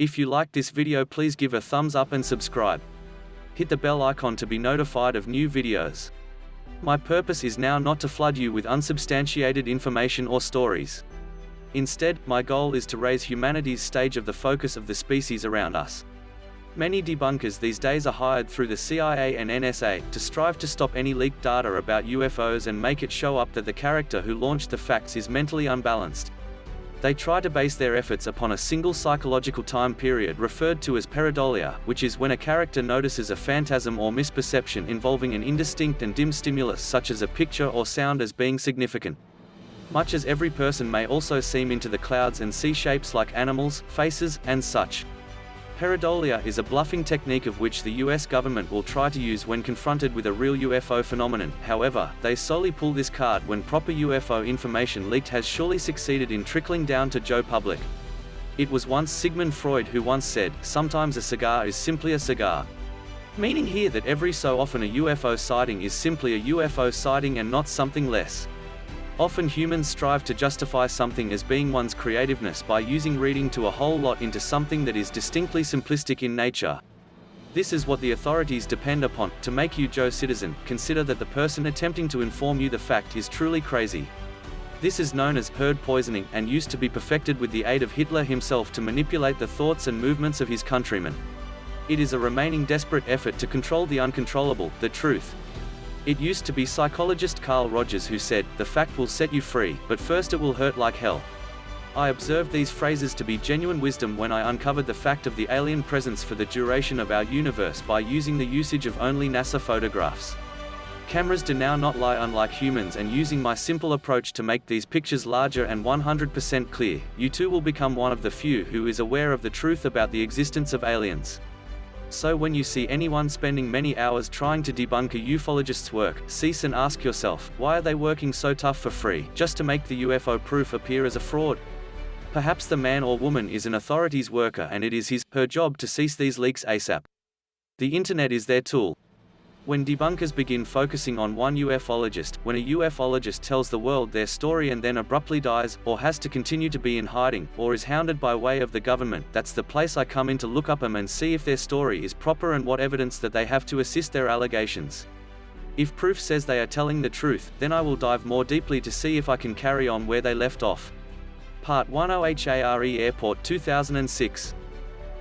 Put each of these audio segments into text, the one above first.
If you liked this video, please give a thumbs up and subscribe. Hit the bell icon to be notified of new videos. My purpose is now not to flood you with unsubstantiated information or stories. Instead, my goal is to raise humanity's stage of the focus of the species around us. Many debunkers these days are hired through the CIA and NSA to strive to stop any leaked data about UFOs and make it show up that the character who launched the facts is mentally unbalanced. They try to base their efforts upon a single psychological time period referred to as pareidolia, which is when a character notices a phantasm or misperception involving an indistinct and dim stimulus such as a picture or sound as being significant. Much as every person may also seem into the clouds and see shapes like animals, faces, and such. Pareidolia is a bluffing technique of which the US government will try to use when confronted with a real UFO phenomenon. However, they solely pull this card when proper UFO information leaked has surely succeeded in trickling down to Joe public. It was once Sigmund Freud who once said, "Sometimes a cigar is simply a cigar." Meaning here that every so often a UFO sighting is simply a UFO sighting and not something less. Often humans strive to justify something as being one's creativeness by using reading to a whole lot into something that is distinctly simplistic in nature. This is what the authorities depend upon to make you Joe citizen consider that the person attempting to inform you the fact is truly crazy. This is known as herd poisoning and used to be perfected with the aid of Hitler himself to manipulate the thoughts and movements of his countrymen. It is a remaining desperate effort to control the uncontrollable, the truth. It used to be psychologist Carl Rogers who said, "The fact will set you free, but first it will hurt like hell." I observed these phrases to be genuine wisdom when I uncovered the fact of the alien presence for the duration of our universe by using the usage of only NASA photographs. Cameras do now not lie unlike humans, and using my simple approach to make these pictures larger and 100% clear, you too will become one of the few who is aware of the truth about the existence of aliens. So when you see anyone spending many hours trying to debunk a ufologist's work, cease and ask yourself, why are they working so tough for free, just to make the UFO proof appear as a fraud? Perhaps the man or woman is an authorities worker and it is his/her job to cease these leaks ASAP. The internet is their tool. When debunkers begin focusing on one ufologist, when a ufologist tells the world their story and then abruptly dies, or has to continue to be in hiding, or is hounded by way of the government, that's the place I come in to look up them and see if their story is proper and what evidence that they have to assist their allegations. If proof says they are telling the truth, then I will dive more deeply to see if I can carry on where they left off. Part 1 Ohare Airport 2006.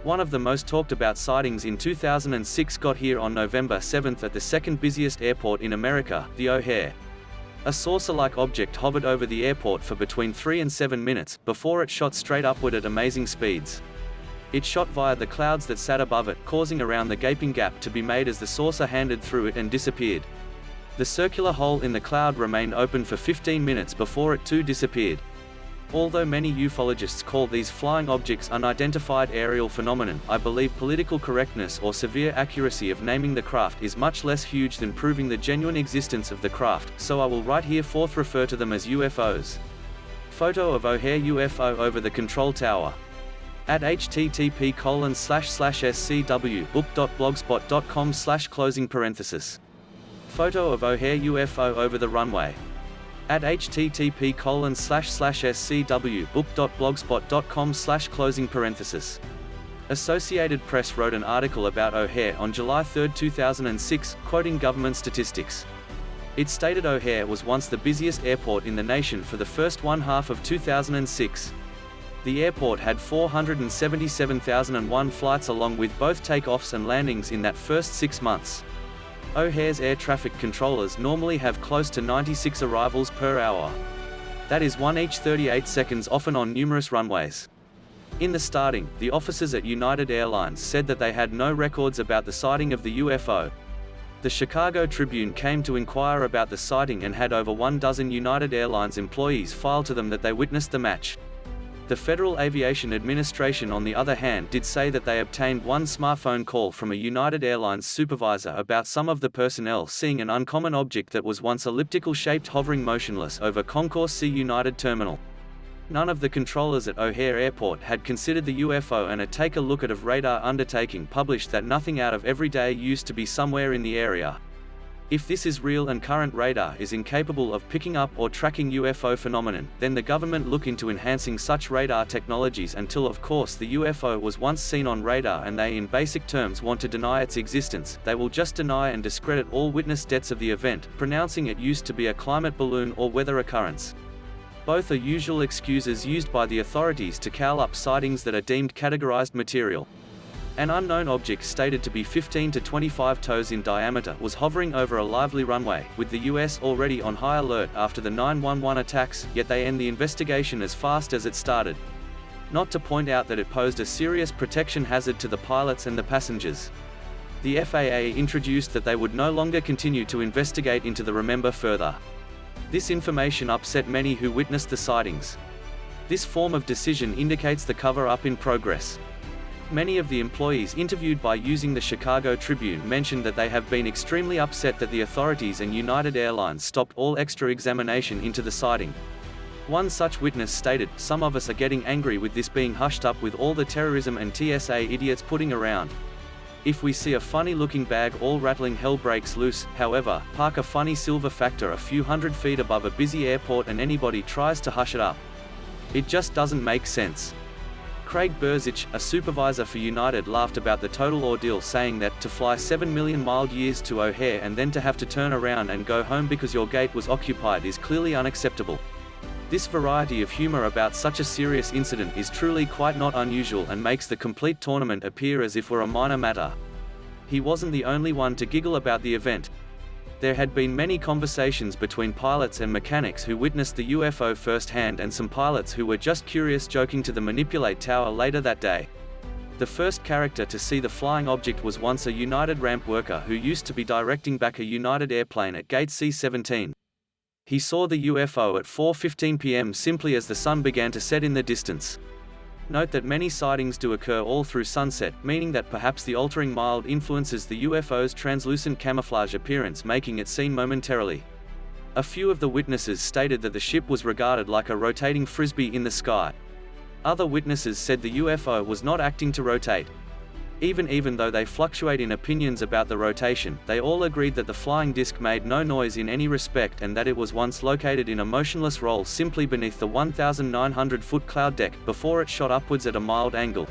One of the most talked about sightings in 2006 got here on November 7 at the second busiest airport in America, the O'Hare. A saucer-like object hovered over the airport for between 3 and 7 minutes, before it shot straight upward at amazing speeds. It shot via the clouds that sat above it, causing around the gaping gap to be made as the saucer handed through it and disappeared. The circular hole in the cloud remained open for 15 minutes before it too disappeared. Although many ufologists call these flying objects unidentified aerial phenomenon, I believe political correctness or severe accuracy of naming the craft is much less huge than proving the genuine existence of the craft, so I will right hereforth refer to them as UFOs. Photo of O'Hare UFO over the control tower. At http://scwbook.blogspot.com/. Photo of O'Hare UFO over the runway. At http://scwbook.blogspot.com/. Associated Press wrote an article about O'Hare on July 3, 2006, quoting government statistics. It stated O'Hare was once the busiest airport in the nation for the first one half of 2006. The airport had 477,001 flights along with both takeoffs and landings in that first 6 months. O'Hare's air traffic controllers normally have close to 96 arrivals per hour. That is one each 38 seconds, often on numerous runways. In the starting, the officers at United Airlines said that they had no records about the sighting of the UFO. The Chicago Tribune came to inquire about the sighting and had over 12 United Airlines employees file to them that they witnessed the match. The Federal Aviation Administration, on the other hand, did say that they obtained one smartphone call from a United Airlines supervisor about some of the personnel seeing an uncommon object that was once elliptical-shaped hovering motionless over Concourse C United Terminal. None of the controllers at O'Hare Airport had considered the UFO, and a Take a Look at of radar undertaking published that nothing out of every day used to be somewhere in the area. If this is real and current radar is incapable of picking up or tracking UFO phenomenon, then the government look into enhancing such radar technologies until of course the UFO was once seen on radar and they in basic terms want to deny its existence, they will just deny and discredit all witness deaths of the event, pronouncing it used to be a climate balloon or weather occurrence. Both are usual excuses used by the authorities to cowl up sightings that are deemed categorized material. An unknown object stated to be 15 to 25 toes in diameter was hovering over a lively runway, with the US already on high alert after the 9/11 attacks, yet they end the investigation as fast as it started. Not to point out that it posed a serious protection hazard to the pilots and the passengers. The FAA introduced that they would no longer continue to investigate into the remember further. This information upset many who witnessed the sightings. This form of decision indicates the cover-up in progress. Many of the employees interviewed by using the Chicago Tribune mentioned that they have been extremely upset that the authorities and United Airlines stopped all extra examination into the sighting. One such witness stated, "Some of us are getting angry with this being hushed up with all the terrorism and TSA idiots putting around. If we see a funny-looking bag all rattling, hell breaks loose. However, park a funny silver factor a few hundred feet above a busy airport and anybody tries to hush it up. It just doesn't make sense." Craig Burzich, a supervisor for United, laughed about the total ordeal, saying that, to fly 7 million miles to O'Hare and then to have to turn around and go home because your gate was occupied is clearly unacceptable. This variety of humor about such a serious incident is truly quite not unusual and makes the complete tournament appear as if were a minor matter. He wasn't the only one to giggle about the event. There had been many conversations between pilots and mechanics who witnessed the UFO firsthand and some pilots who were just curious, joking to the Manipulate Tower later that day. The first character to see the flying object was once a United ramp worker who used to be directing back a United airplane at gate C-17. He saw the UFO at 4:15 p.m. simply as the sun began to set in the distance. Note that many sightings do occur all through sunset, meaning that perhaps the altering mild influences the UFO's translucent camouflage appearance, making it seen momentarily. A few of the witnesses stated that the ship was regarded like a rotating frisbee in the sky. Other witnesses said the UFO was not acting to rotate. Even though they fluctuate in opinions about the rotation, they all agreed that the flying disc made no noise in any respect and that it was once located in a motionless roll simply beneath the 1,900-foot cloud deck, before it shot upwards at a mild angle.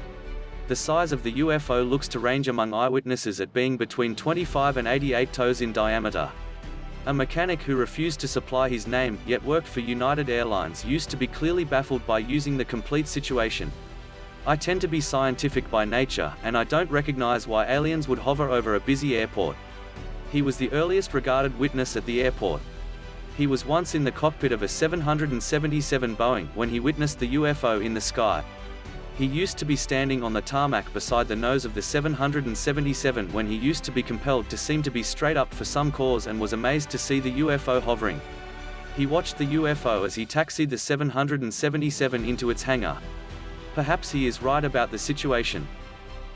The size of the UFO looks to range among eyewitnesses at being between 25 and 88 toes in diameter. A mechanic who refused to supply his name, yet worked for United Airlines, used to be clearly baffled by using the complete situation. "I tend to be scientific by nature, and I don't recognize why aliens would hover over a busy airport." He was the earliest regarded witness at the airport. He was once in the cockpit of a 777 Boeing when he witnessed the UFO in the sky. He used to be standing on the tarmac beside the nose of the 777 when he used to be compelled to seem to be straight up for some cause and was amazed to see the UFO hovering. He watched the UFO as he taxied the 777 into its hangar. Perhaps he is right about the situation.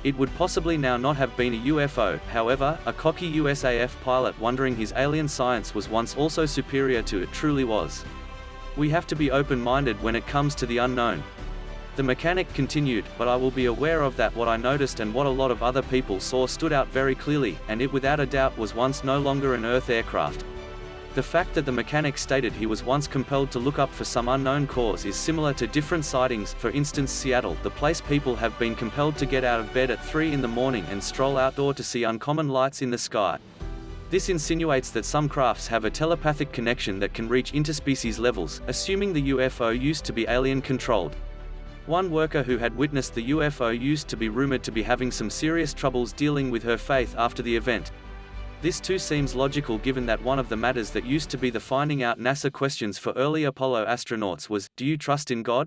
It would possibly now not have been a UFO, however, a cocky USAF pilot wondering his alien science was once also superior to it truly was. We have to be open-minded when it comes to the unknown. The mechanic continued, "But I will be aware of that what I noticed and what a lot of other people saw stood out very clearly, and it without a doubt was once no longer an Earth aircraft." The fact that the mechanic stated he was once compelled to look up for some unknown cause is similar to different sightings. For instance, Seattle, the place people have been compelled to get out of bed at 3 in the morning and stroll outdoor to see uncommon lights in the sky. This insinuates that some crafts have a telepathic connection that can reach interspecies levels, assuming the UFO used to be alien-controlled. One worker who had witnessed the UFO used to be rumored to be having some serious troubles dealing with her faith after the event. This too seems logical given that one of the matters that used to be the finding out NASA questions for early Apollo astronauts was, "Do you trust in God?"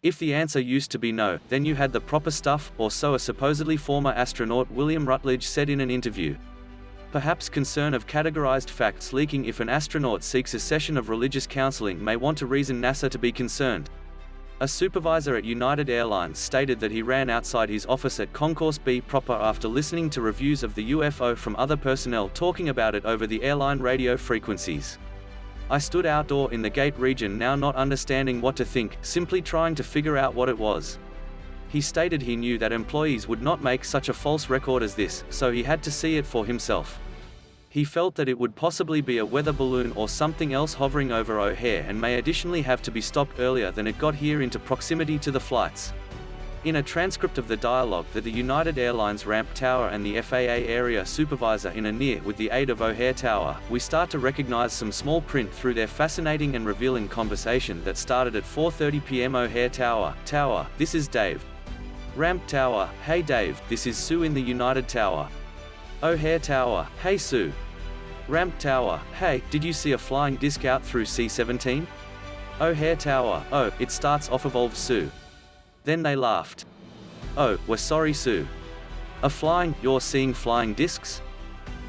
If the answer used to be no, then you had the proper stuff, or so a supposedly former astronaut William Rutledge said in an interview. Perhaps concern of categorized facts leaking if an astronaut seeks a session of religious counseling may want to reason NASA to be concerned. A supervisor at United Airlines stated that he ran outside his office at Concourse B proper after listening to reviews of the UFO from other personnel talking about it over the airline radio frequencies. "I stood outdoor in the gate region now not understanding what to think, simply trying to figure out what it was." He stated he knew that employees would not make such a false record as this, so he had to see it for himself. He felt that it would possibly be a weather balloon or something else hovering over O'Hare and may additionally have to be stopped earlier than it got here into proximity to the flights. In a transcript of the dialogue that the United Airlines ramp tower and the FAA area supervisor in a near with the aid of O'Hare Tower, we start to recognize some small print through their fascinating and revealing conversation that started at 4:30 p.m. O'Hare Tower, Tower, this is Dave. Ramp Tower, hey Dave, this is Sue in the United Tower. O'Hare Tower, hey Sue. Ramp Tower, hey, did you see a flying disc out through C-17? O'Hare Tower, oh, it starts off evolve Sue. Then they laughed. Oh, we're sorry Sue. You're seeing flying discs?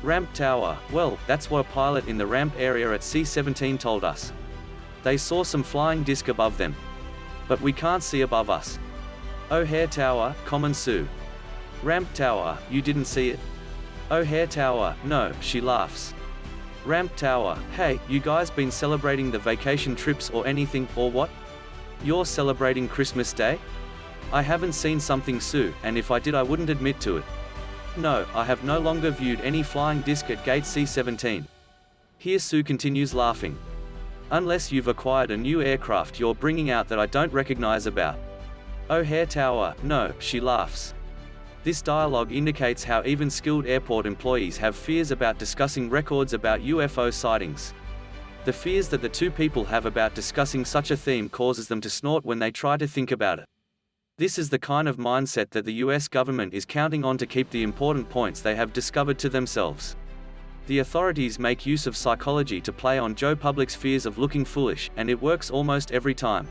Ramp Tower, well, that's what a pilot in the ramp area at C-17 told us. They saw some flying disc above them. But we can't see above us. O'Hare Tower, common Sue. Ramp Tower, you didn't see it? O'Hare Tower, no, she laughs. Ramp Tower, hey, you guys been celebrating the vacation trips or anything, or what? You're celebrating Christmas Day? I haven't seen something Sue, and if I did I wouldn't admit to it. No, I have no longer viewed any flying disc at gate C-17. Here Sue continues laughing. Unless you've acquired a new aircraft you're bringing out that I don't recognize about. O'Hare Tower, no, she laughs. This dialogue indicates how even skilled airport employees have fears about discussing records about UFO sightings. The fears that the two people have about discussing such a theme causes them to snort when they try to think about it. This is the kind of mindset that the US government is counting on to keep the important points they have discovered to themselves. The authorities make use of psychology to play on Joe Public's fears of looking foolish, and it works almost every time.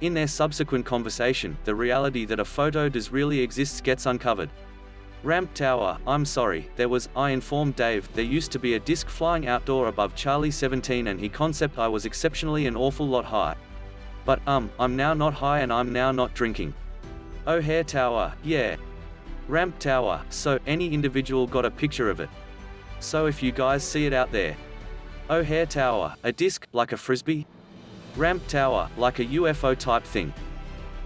In their subsequent conversation, the reality that a photo does really exists gets uncovered. Ramp Tower, I'm sorry, I informed Dave, there used to be a disc flying outdoor above Charlie 17 and he concept I was exceptionally an awful lot high. But, I'm now not high and I'm now not drinking. O'Hare Tower, yeah. Ramp Tower, so, any individual got a picture of it. So if you guys see it out there. O'Hare Tower, a disc, like a frisbee? Ramp Tower, like a UFO type thing.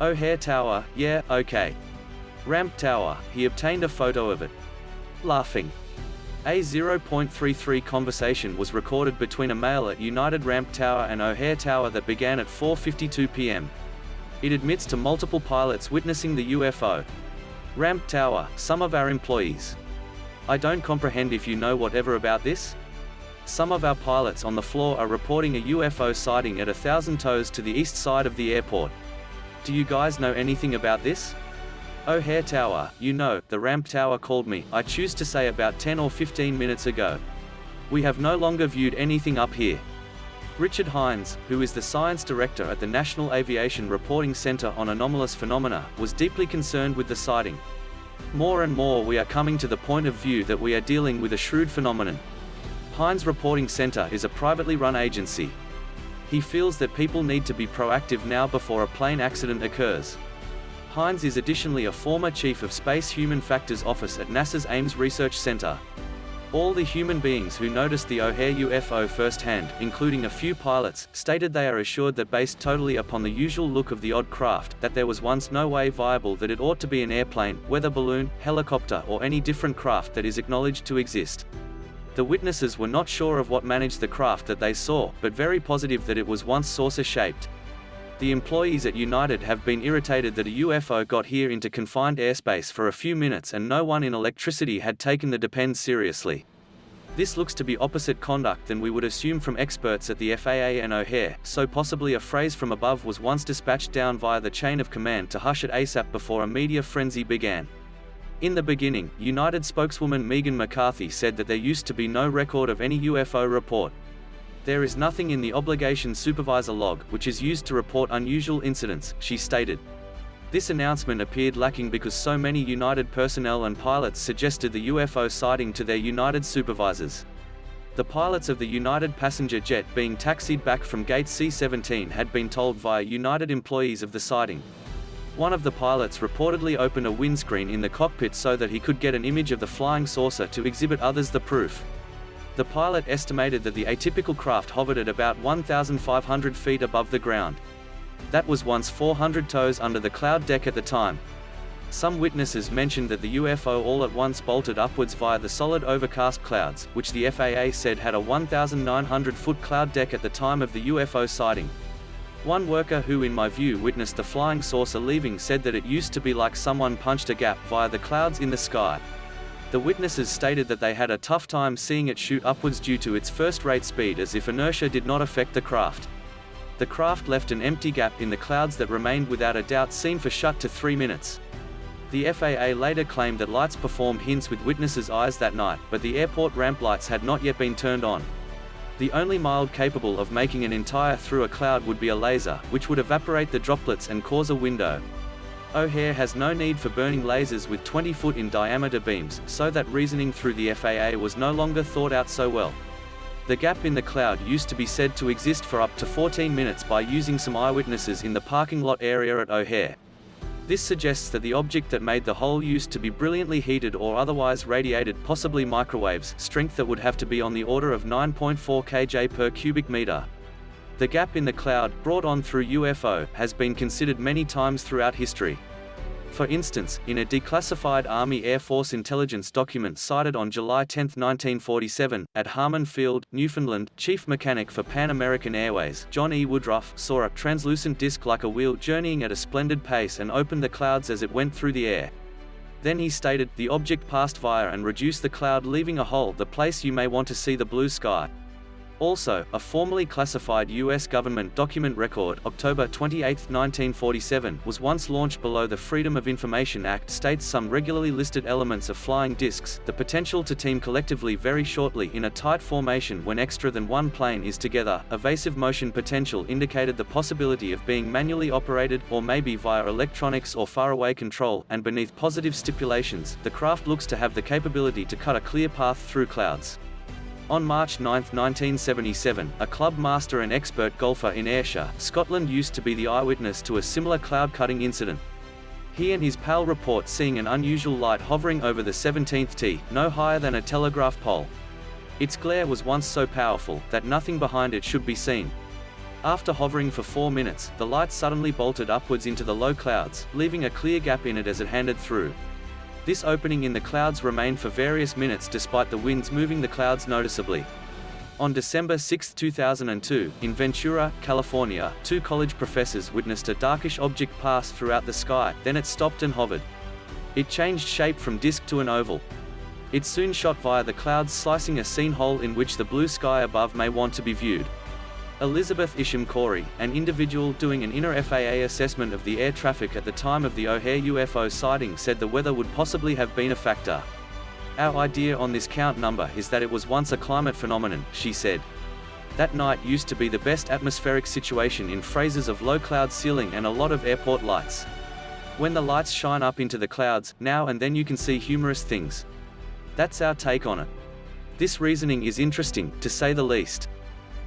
O'Hare Tower, yeah, okay. Ramp Tower, he obtained a photo of it. Laughing. A 0.33 conversation was recorded between a male at United Ramp Tower and O'Hare Tower that began at 4:52 p.m. It admits to multiple pilots witnessing the UFO. Ramp Tower, some of our employees. I don't comprehend if you know whatever about this. Some of our pilots on the floor are reporting a UFO sighting at 1,000 toes to the east side of the airport. Do you guys know anything about this? O'Hare Tower, you know, the Ramp Tower called me, I choose to say about 10 or 15 minutes ago. We have no longer viewed anything up here. Richard Hines, who is the science director at the National Aviation Reporting Center on Anomalous Phenomena, was deeply concerned with the sighting. More and more we are coming to the point of view that we are dealing with a shrewd phenomenon. Hines Reporting Center is a privately run agency. He feels that people need to be proactive now before a plane accident occurs. Hines is additionally a former chief of Space Human Factors Office at NASA's Ames Research Center. All the human beings who noticed the O'Hare UFO firsthand, including a few pilots, stated they are assured that based totally upon the usual look of the odd craft, that there was once no way viable that it ought to be an airplane, weather balloon, helicopter or any different craft that is acknowledged to exist. The witnesses were not sure of what managed the craft that they saw, but very positive that it was once saucer-shaped. The employees at United have been irritated that a UFO got here into confined airspace for a few minutes and no one in electricity had taken the depends seriously. This looks to be opposite conduct than we would assume from experts at the FAA and O'Hare, so possibly a phrase from above was once dispatched down via the chain of command to hush it ASAP before a media frenzy began. In the beginning, United spokeswoman Megan McCarthy said that there used to be no record of any UFO report. There is nothing in the obligation supervisor log, which is used to report unusual incidents, she stated. This announcement appeared lacking because so many United personnel and pilots suggested the UFO sighting to their United supervisors. The pilots of the United passenger jet being taxied back from gate C-17 had been told via United employees of the sighting. One of the pilots reportedly opened a windscreen in the cockpit so that he could get an image of the flying saucer to exhibit others the proof. The pilot estimated that the atypical craft hovered at about 1,500 feet above the ground. That was once 400 toes under the cloud deck at the time. Some witnesses mentioned that the UFO all at once bolted upwards via the solid overcast clouds, which the FAA said had a 1,900-foot cloud deck at the time of the UFO sighting. One worker who in my view witnessed the flying saucer leaving said that it used to be like someone punched a gap via the clouds in the sky. The witnesses stated that they had a tough time seeing it shoot upwards due to its first-rate speed, as if inertia did not affect the craft. The craft left an empty gap in the clouds that remained without a doubt seen for shut to 3 minutes. The FAA later claimed that lights performed hints with witnesses' eyes that night, but the airport ramp lights had not yet been turned on. The only mild capable of making an entire through a cloud would be a laser, which would evaporate the droplets and cause a window. O'Hare has no need for burning lasers with 20-foot in diameter beams, so that reasoning through the FAA was no longer thought out so well. The gap in the cloud used to be said to exist for up to 14 minutes by using some eyewitnesses in the parking lot area at O'Hare. This suggests that the object that made the hole used to be brilliantly heated or otherwise radiated, possibly microwaves, strength that would have to be on the order of 9.4 kJ per cubic meter. The gap in the cloud, brought on through UFO, has been considered many times throughout history. For instance, in a declassified Army Air Force intelligence document cited on July 10, 1947, at Harmon Field, Newfoundland, chief mechanic for Pan American Airways, John E. Woodruff, saw a translucent disc like a wheel journeying at a splendid pace and opened the clouds as it went through the air. Then he stated, the object passed via and reduced the cloud, leaving a hole, the place you may want to see the blue sky. Also, a formally classified U.S. government document record, October 28, 1947, was once launched below the Freedom of Information Act, states some regularly listed elements of flying discs, the potential to team collectively very shortly in a tight formation when extra than one plane is together, evasive motion potential indicated the possibility of being manually operated, or maybe via electronics or faraway control, and beneath positive stipulations, the craft looks to have the capability to cut a clear path through clouds. On March 9, 1977, a club master and expert golfer in Ayrshire, Scotland used to be the eyewitness to a similar cloud-cutting incident. He and his pal report seeing an unusual light hovering over the 17th tee, no higher than a telegraph pole. Its glare was once so powerful, that nothing behind it should be seen. After hovering for 4 minutes, the light suddenly bolted upwards into the low clouds, leaving a clear gap in it as it handed through. This opening in the clouds remained for various minutes despite the winds moving the clouds noticeably. On December 6, 2002, in Ventura, California, 2 college professors witnessed a darkish object pass throughout the sky, then it stopped and hovered. It changed shape from disc to an oval. It soon shot via the clouds, slicing a seen hole in which the blue sky above may want to be viewed. Elizabeth Isham Corey, an individual doing an inner FAA assessment of the air traffic at the time of the O'Hare UFO sighting, said the weather would possibly have been a factor. Our idea on this count number is that it was once a climate phenomenon, she said. That night used to be the best atmospheric situation in phrases of low cloud ceiling and a lot of airport lights. When the lights shine up into the clouds, now and then you can see humorous things. That's our take on it. This reasoning is interesting, to say the least.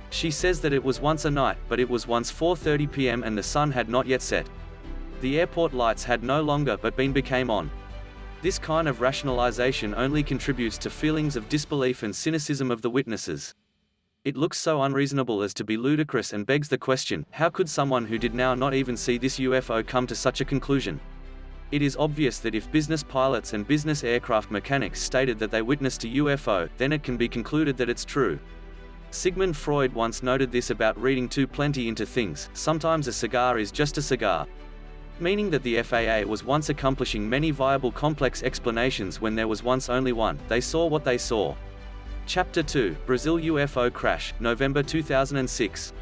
She says that it was once a night, but it was once 4:30 p.m. and the sun had not yet set. The airport lights had no longer but became on. This kind of rationalization only contributes to feelings of disbelief and cynicism of the witnesses. It looks so unreasonable as to be ludicrous and begs the question, how could someone who did now not even see this UFO come to such a conclusion? It is obvious that if business pilots and business aircraft mechanics stated that they witnessed a UFO, then it can be concluded that it's true. Sigmund Freud once noted this about reading too plenty into things: sometimes a cigar is just a cigar. Meaning that the FAA was once accomplishing many viable complex explanations when there was once only one. They saw what they saw. Chapter 2, Brazil UFO Crash, November 2006.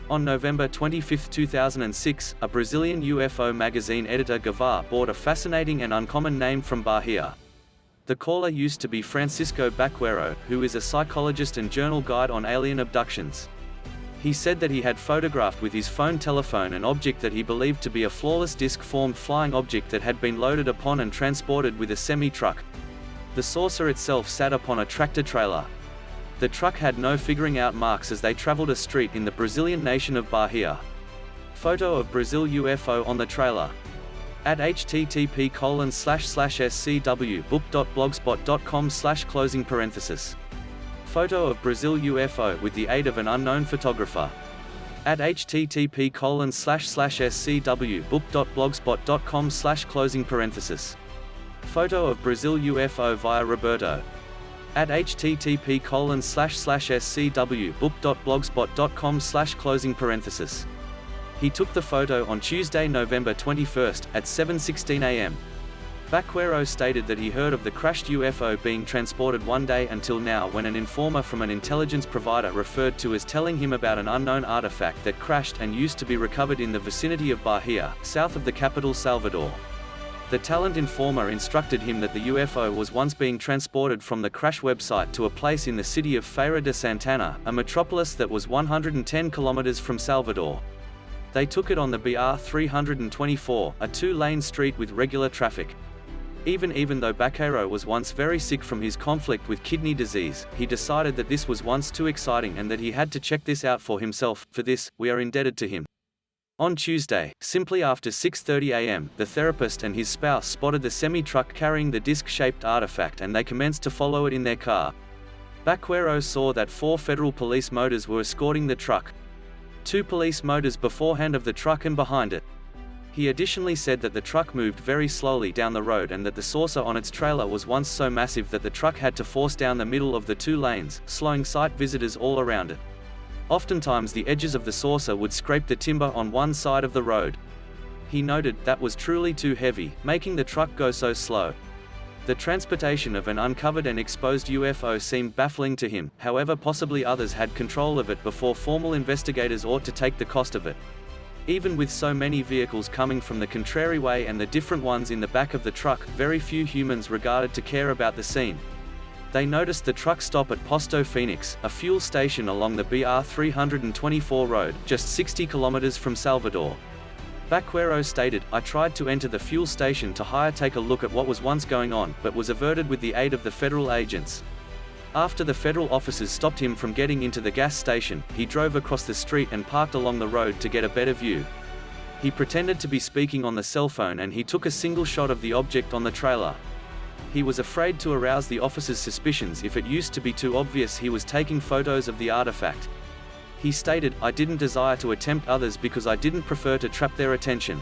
On November 25, 2006, a Brazilian UFO magazine editor Guevara bought a fascinating and uncommon name from Bahia. The caller used to be Francisco Baquero, who is a psychologist and journal guide on alien abductions. He said that he had photographed with his phone telephone an object that he believed to be a flawless disc-formed flying object that had been loaded upon and transported with a semi-truck. The saucer itself sat upon a tractor-trailer. The truck had no figuring out marks as they traveled a street in the Brazilian nation of Bahia. Photo of Brazil UFO on the trailer. At http://scwbook.blogspot.com/. Photo of Brazil UFO with the aid of an unknown photographer. at http://scwbook.blogspot.com/. Photo of Brazil UFO via Roberto. At http://scwbook.blogspot.com/. He took the photo on Tuesday, November 21, at 7:16 a.m. Baquero stated that he heard of the crashed UFO being transported one day until now when an informer from an intelligence provider referred to as telling him about an unknown artifact that crashed and used to be recovered in the vicinity of Bahia, south of the capital Salvador. The talent informer instructed him that the UFO was once being transported from the crash website to a place in the city of Feira de Santana, a metropolis that was 110 kilometers from Salvador. They took it on the BR 324, a two-lane street with regular traffic. Even though Baquero was once very sick from his conflict with kidney disease, he decided that this was once too exciting and that he had to check this out for himself. For this, we are indebted to him. On Tuesday, simply after 6:30 a.m., the therapist and his spouse spotted the semi-truck carrying the disc-shaped artifact and they commenced to follow it in their car. Baquero saw that 4 federal police motors were escorting the truck. 2 police motors beforehand of the truck and behind it. He additionally said that the truck moved very slowly down the road and that the saucer on its trailer was once so massive that the truck had to force down the middle of the 2 lanes, slowing sight visitors all around it. Oftentimes the edges of the saucer would scrape the timber on one side of the road. He noted that was truly too heavy, making the truck go so slow. The transportation of an uncovered and exposed UFO seemed baffling to him, however possibly others had control of it before formal investigators ought to take the cost of it. Even with so many vehicles coming from the contrary way and the different ones in the back of the truck, very few humans regarded to care about the scene. They noticed the truck stop at Posto Phoenix, a fuel station along the BR 324 road, just 60 kilometers from Salvador. Baquero stated, "I tried to enter the fuel station to take a look at what was once going on, but was averted with the aid of the federal agents. After the federal officers stopped him from getting into the gas station, he drove across the street and parked along the road to get a better view. He pretended to be speaking on the cell phone and he took a single shot of the object on the trailer. He was afraid to arouse the officers' suspicions if it used to be too obvious he was taking photos of the artifact. He stated, "I didn't desire to tempt others because I didn't prefer to trap their attention."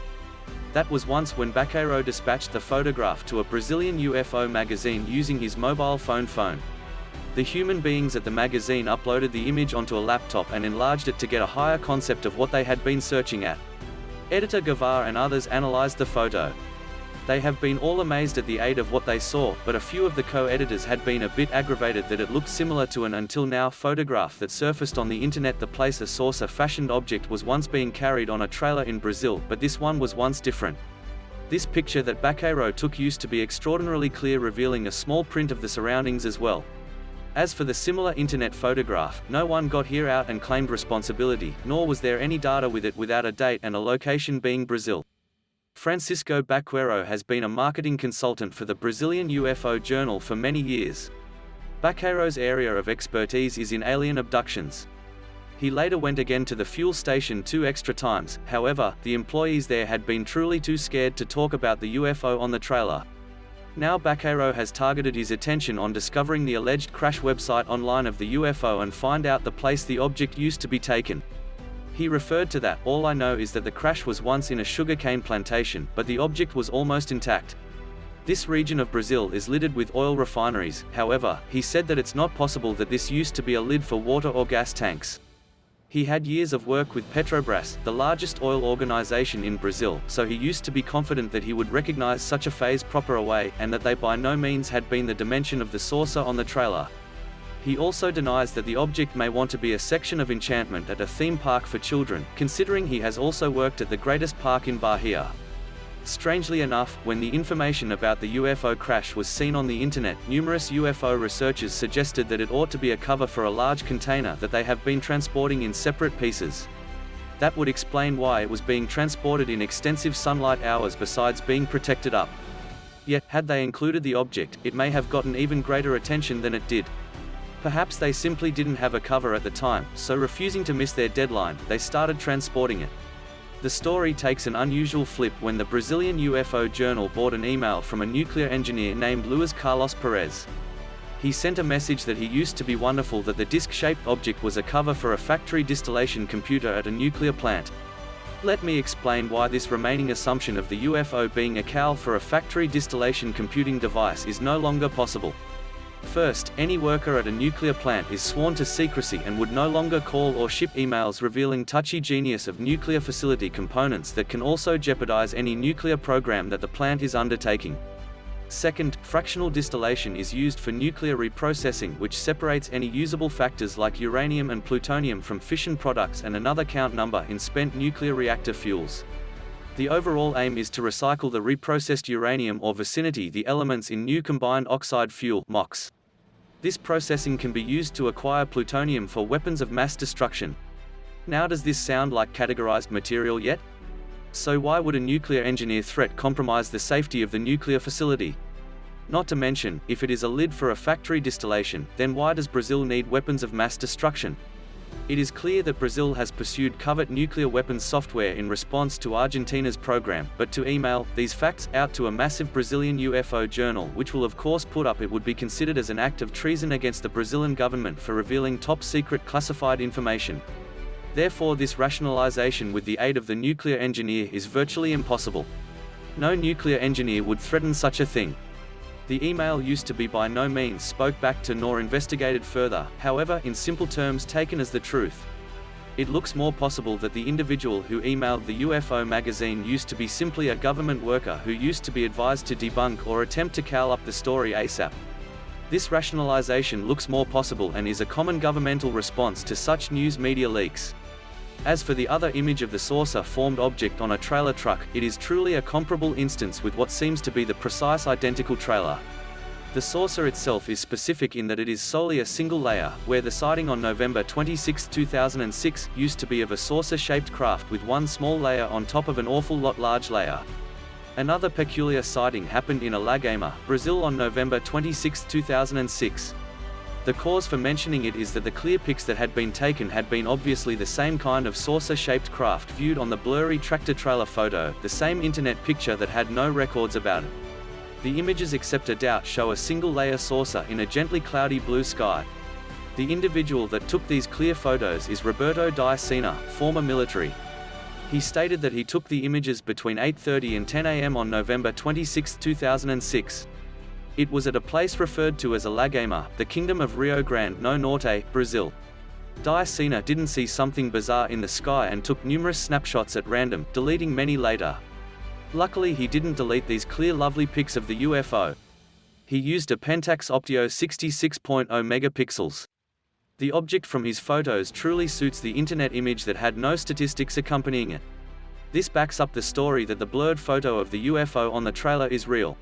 That was once when Baquero dispatched the photograph to a Brazilian UFO magazine using his mobile phone. The human beings at the magazine uploaded the image onto a laptop and enlarged it to get a higher concept of what they had been searching at. Editor Guevara and others analyzed the photo. They have been all amazed at the aid of what they saw, but a few of the co-editors had been a bit aggravated that it looked similar to an until now photograph that surfaced on the internet. The place a saucer-fashioned object was once being carried on a trailer in Brazil, but this one was once different. This picture that Baquero took used to be extraordinarily clear, revealing a small print of the surroundings as well. As for the similar internet photograph, no one got here out and claimed responsibility, nor was there any data with it without a date and a location being Brazil. Francisco Baquero has been a marketing consultant for the Brazilian UFO Journal for many years. Baquero's area of expertise is in alien abductions. He later went again to the fuel station 2 extra times, however, the employees there had been truly too scared to talk about the UFO on the trailer. Now Baquero has targeted his attention on discovering the alleged crash website online of the UFO and find out the place the object used to be taken. He referred to that, "All I know is that the crash was once in a sugarcane plantation, but the object was almost intact." This region of Brazil is littered with oil refineries, however, he said that it's not possible that this used to be a lid for water or gas tanks. He had years of work with Petrobras, the largest oil organization in Brazil, so he used to be confident that he would recognize such a phase proper away, and that they by no means had been the dimension of the saucer on the trailer. He also denies that the object may want to be a section of enchantment at a theme park for children, considering he has also worked at the greatest park in Bahia. Strangely enough, when the information about the UFO crash was seen on the internet, numerous UFO researchers suggested that it ought to be a cover for a large container that they have been transporting in separate pieces. That would explain why it was being transported in extensive sunlight hours besides being protected up. Yet, had they included the object, it may have gotten even greater attention than it did. Perhaps they simply didn't have a cover at the time, so refusing to miss their deadline, they started transporting it. The story takes an unusual flip when the Brazilian UFO Journal bought an email from a nuclear engineer named Luiz Carlos Perez. He sent a message that he used to be wonderful, that the disc-shaped object was a cover for a factory distillation computer at a nuclear plant. Let me explain why this remaining assumption of the UFO being a cowl for a factory distillation computing device is no longer possible. First, any worker at a nuclear plant is sworn to secrecy and would no longer call or ship emails revealing touchy genius of nuclear facility components that can also jeopardize any nuclear program that the plant is undertaking. Second, fractional distillation is used for nuclear reprocessing, which separates any usable factors like uranium and plutonium from fission products and another count number in spent nuclear reactor fuels. The overall aim is to recycle the reprocessed uranium or vicinity the elements in new combined oxide fuel (MOX). This processing can be used to acquire plutonium for weapons of mass destruction. Now, does this sound like categorized material yet? So why would a nuclear engineer threat compromise the safety of the nuclear facility? Not to mention, if it is a lid for a factory distillation, then why does Brazil need weapons of mass destruction? It is clear that Brazil has pursued covert nuclear weapons software in response to Argentina's program, but to email these facts out to a massive Brazilian UFO journal, which will of course put up, it would be considered as an act of treason against the Brazilian government for revealing top-secret classified information. Therefore, this rationalization with the aid of the nuclear engineer is virtually impossible. No nuclear engineer would threaten such a thing. The email used to be by no means spoke back to nor investigated further, however, in simple terms taken as the truth. It looks more possible that the individual who emailed the UFO magazine used to be simply a government worker who used to be advised to debunk or attempt to cowl up the story ASAP. This rationalization looks more possible and is a common governmental response to such news media leaks. As for the other image of the saucer-formed object on a trailer truck, it is truly a comparable instance with what seems to be the precise identical trailer. The saucer itself is specific in that it is solely a single layer, where the sighting on November 26, 2006, used to be of a saucer-shaped craft with one small layer on top of an awful lot large layer. Another peculiar sighting happened in Alagoas, Brazil on November 26, 2006. The cause for mentioning it is that the clear pics that had been taken had been obviously the same kind of saucer-shaped craft viewed on the blurry tractor-trailer photo, the same internet picture that had no records about it. The images, except a doubt, show a single-layer saucer in a gently cloudy blue sky. The individual that took these clear photos is Roberto Diacena, former military. He stated that he took the images between 8:30 and 10 a.m. on November 26, 2006. It was at a place referred to as Alagoas, the Kingdom of Rio Grande do Norte, Brazil. Diacena didn't see something bizarre in the sky and took numerous snapshots at random, deleting many later. Luckily, he didn't delete these clear lovely pics of the UFO. He used a Pentax Optio 66.0 megapixels. The object from his photos truly suits the internet image that had no statistics accompanying it. This backs up the story that the blurred photo of the UFO on the trailer is real.